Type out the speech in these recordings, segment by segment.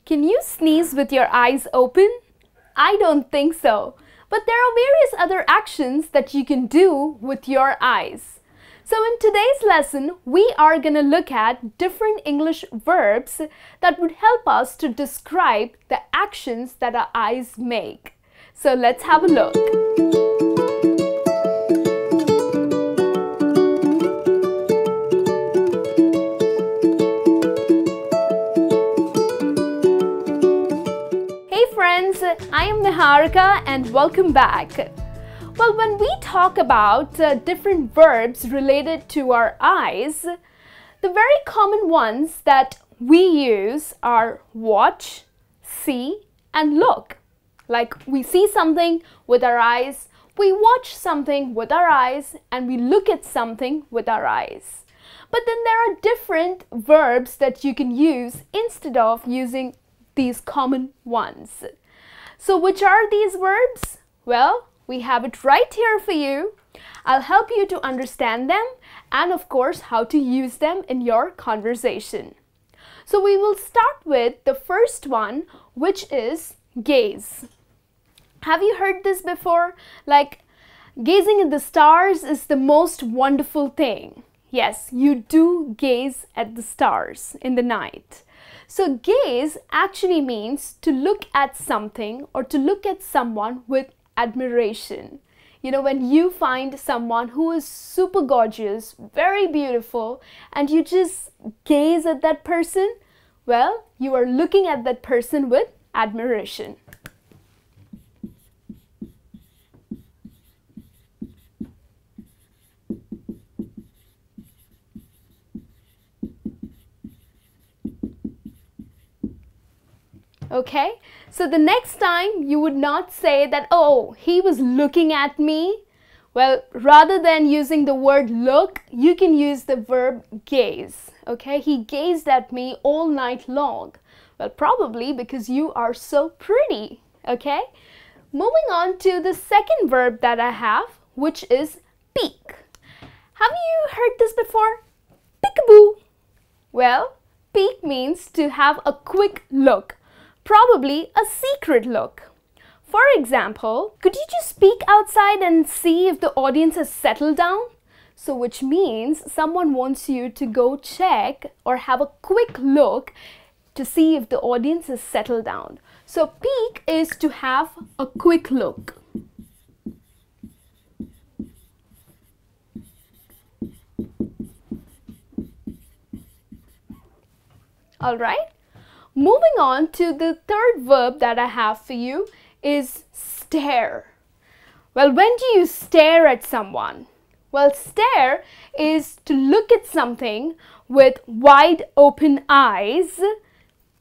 Can you sneeze with your eyes open? I don't think so. But there are various other actions that you can do with your eyes. So in today's lesson, we are going to look at different English verbs that would help us to describe the actions that our eyes make. So let's have a look. Hey friends, I am Niharika and welcome back. Well, when we talk about different verbs related to our eyes, the very common ones that we use are watch, see, and look. Like we see something with our eyes, we watch something with our eyes, and we look at something with our eyes. But then there are different verbs that you can use instead of using these common ones. So which are these verbs? Well, we have it right here for you. I'll help you to understand them and of course how to use them in your conversation. So we will start with the first one, which is gaze. Have you heard this before? Like, gazing at the stars is the most wonderful thing. Yes, you do gaze at the stars in the night. So gaze actually means to look at something or to look at someone with admiration. You know, when you find someone who is super gorgeous, very beautiful, and you just gaze at that person, well, you are looking at that person with admiration. Okay, so the next time you would not say that, oh, he was looking at me. Well, rather than using the word look, you can use the verb gaze. Okay, he gazed at me all night long. Well, probably because you are so pretty. Okay, moving on to the second verb that I have, which is peek. Have you heard this before? Peekaboo. Well, peek means to have a quick look. Probably a secret look. For example, could you just peek outside and see if the audience has settled down? So which means someone wants you to go check or have a quick look to see if the audience has settled down. So peek is to have a quick look. All right. Moving on to the third verb that I have for you is stare. Well, when do you stare at someone? Well, stare is to look at something with wide open eyes.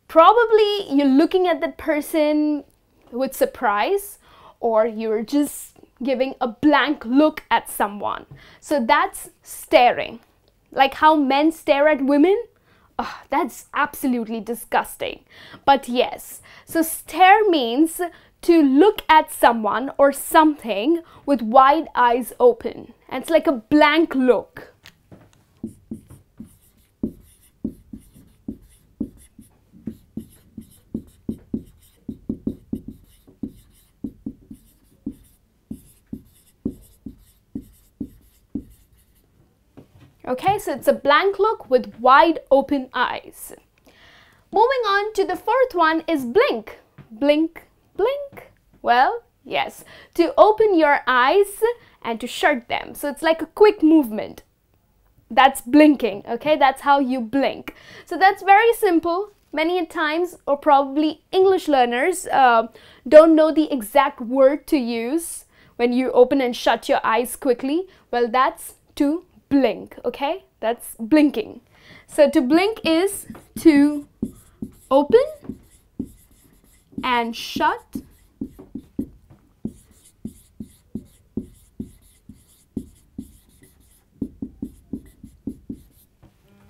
Probably you're looking at that person with surprise, or you're just giving a blank look at someone. So that's staring. Like how men stare at women. Oh, that's absolutely disgusting. But yes, so stare means to look at someone or something with wide eyes open. And it's like a blank look. Okay, so it's a blank look with wide open eyes. Moving on to the fourth one is blink. Blink, blink. Well, yes, to open your eyes and to shut them. So it's like a quick movement. That's blinking, okay? That's how you blink. So that's very simple. Many times, or probably English learners don't know the exact word to use when you open and shut your eyes quickly. Well, that's to blink, okay? That's blinking. So to blink is to open and shut.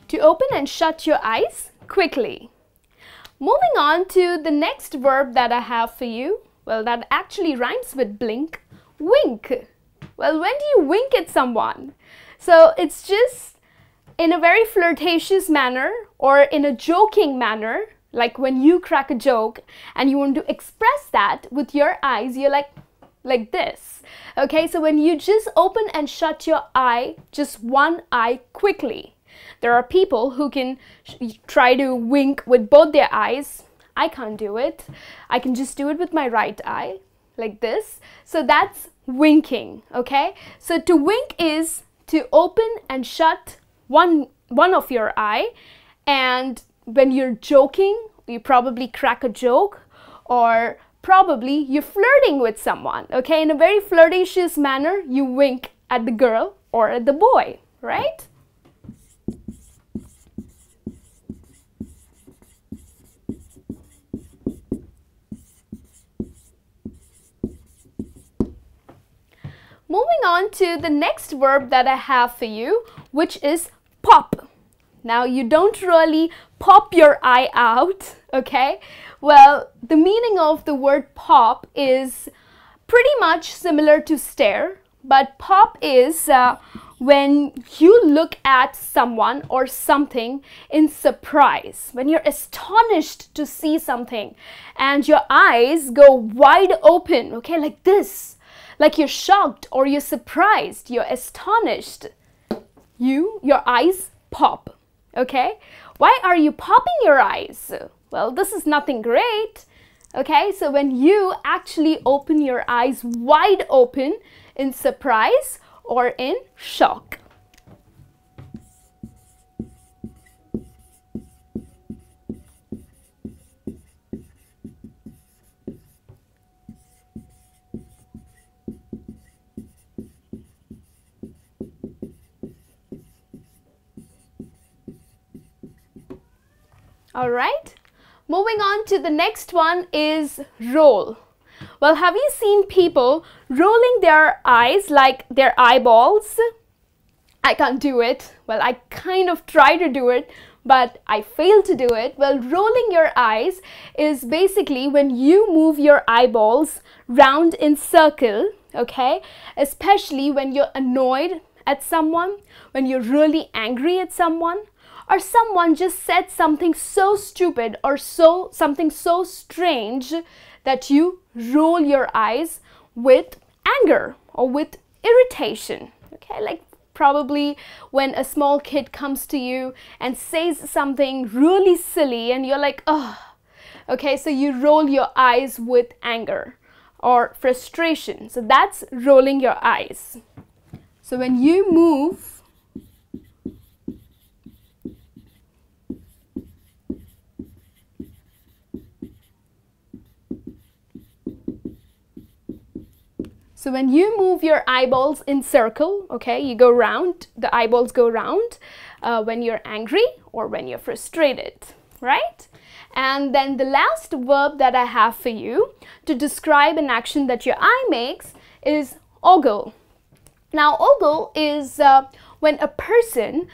To open and shut your eyes quickly. Moving on to the next verb that I have for you. Well, that actually rhymes with blink. Wink. Well, when do you wink at someone? So it's just in a very flirtatious manner or in a joking manner Like when you crack a joke and you want to express that with your eyes, you're like this. Okay, so when you just open and shut your eye, just one eye quickly. There are people who can try to wink with both their eyes. I can't do it. I can just do it with my right eye, like this. So that's winking, okay? So to wink is to open and shut one of your eye, and when you're joking, you probably crack a joke, or probably you're flirting with someone, okay? In a very flirtatious manner, you wink at the girl or at the boy, right? Moving on to the next verb that I have for you, which is pop. Now, you don't really pop your eye out, okay? Well, the meaning of the word pop is pretty much similar to stare, but pop is when you look at someone or something in surprise, when you're astonished to see something and your eyes go wide open, okay, like this, like you're shocked or you're surprised, you're astonished. Your eyes pop. Okay, why are you popping your eyes? Well, this is nothing great. Okay, so when you actually open your eyes wide open in surprise or in shock. All right, moving on to the next one is roll. Well, have you seen people rolling their eyes like their eyeballs? I can't do it. Well, I kind of try to do it, but I fail to do it. Well, rolling your eyes is basically when you move your eyeballs round in circle, okay? Especially when you're annoyed at someone, when you're really angry at someone, or someone just said something so stupid or something so strange that you roll your eyes with anger or with irritation. Okay, like probably when a small kid comes to you and says something really silly and you're like, oh, okay, so you roll your eyes with anger or frustration. So that's rolling your eyes. So when you move your eyeballs in circle, okay, you go round, the eyeballs go round when you're angry or when you're frustrated, right? And then the last verb that I have for you to describe an action that your eye makes is ogle. Now, ogle is when a person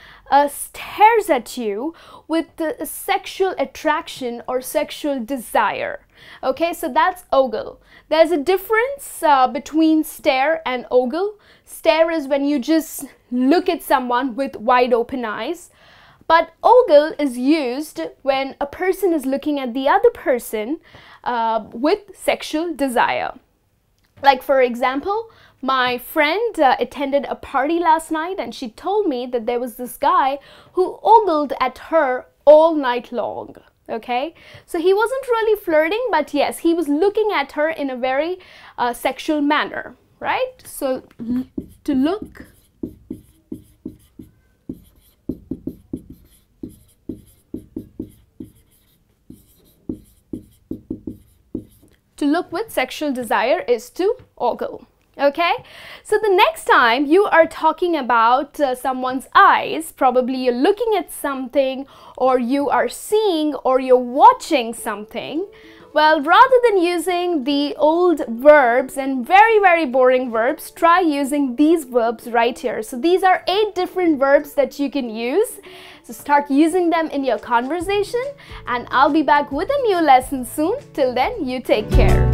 stares at you with the sexual attraction or sexual desire. Okay, so that's ogle. There's a difference between stare and ogle. Stare is when you just look at someone with wide open eyes. But ogle is used when a person is looking at the other person with sexual desire. Like, for example, my friend attended a party last night and she told me that there was this guy who ogled at her all night long. Okay, so he wasn't really flirting, but yes, he was looking at her in a very sexual manner, right? So to look with sexual desire is to ogle. Okay, so the next time you are talking about someone's eyes, probably you're looking at something or you are seeing or you're watching something, well, rather than using the old verbs and very, very boring verbs, try using these verbs right here. So these are 8 different verbs that you can use. So start using them in your conversation and I'll be back with a new lesson soon. Till then, you take care.